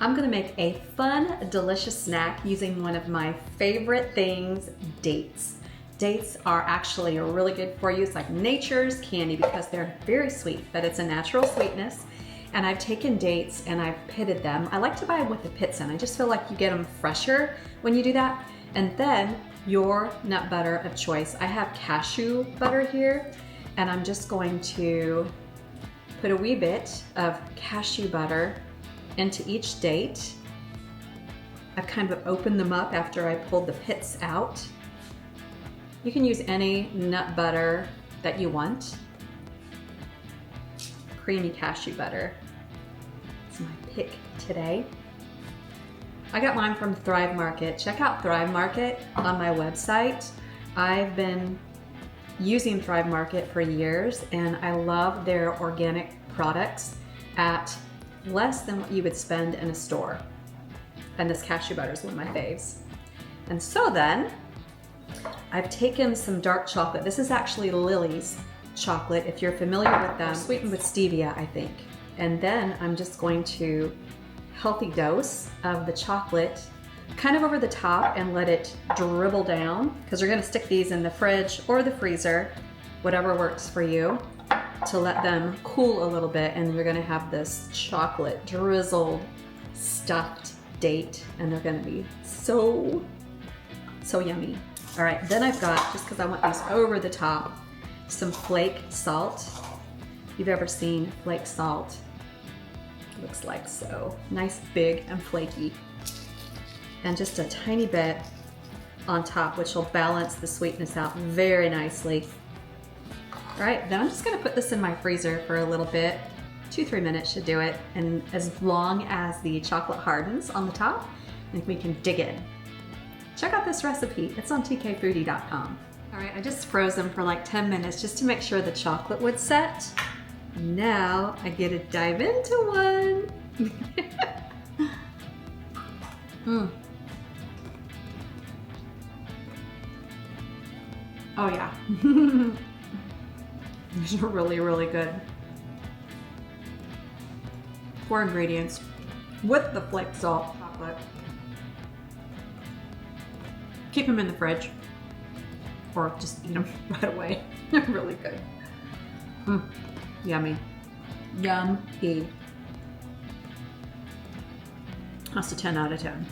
I'm gonna make a fun, delicious snack using one of my favorite things, dates. Dates are actually really good for you. It's like nature's candy because they're very sweet, but it's a natural sweetness. And I've taken dates and I've pitted them. I like to buy them with the pits in. I just feel like you get them fresher when you do that. And then your nut butter of choice. I have cashew butter here, and I'm just going to put a wee bit of cashew butter into each date. I've kind of opened them up after I pulled the pits out. You can use any nut butter that you want. Creamy cashew butter. It's my pick today. I got mine from Thrive Market. Check out Thrive Market on my website. I've been using Thrive Market for years, and I love their organic products at less than what you would spend in a store. And this cashew butter is one of my faves. And so then, I've taken some dark chocolate. This is actually Lily's chocolate, if you're familiar with them. Sweetened with stevia, I think. And then I'm just going to healthy dose of the chocolate kind of over the top and let it dribble down, because you're gonna stick these in the fridge or the freezer, whatever works for you, to let them cool a little bit, and you're gonna have this chocolate drizzled stuffed date, and they're gonna be so yummy. All right, then I've got, just because I want these over the top, some flake salt. If you've ever seen flake salt, it looks like so. Nice, big, and flaky. And just a tiny bit on top, which will balance the sweetness out very nicely. All right, then I'm just gonna put this in my freezer for a little bit. 2-3 minutes should do it. And as long as the chocolate hardens on the top, I think we can dig in. Check out this recipe, it's on tkfoodie.com. All right, I just froze them for like 10 minutes just to make sure the chocolate would set. Now I get to dive into one. Oh yeah. These are really, really good. 4 ingredients with the flake salt chocolate. Keep them in the fridge or just eat them right away. They're really good. Yummy. Yummy. That's a 10 out of 10.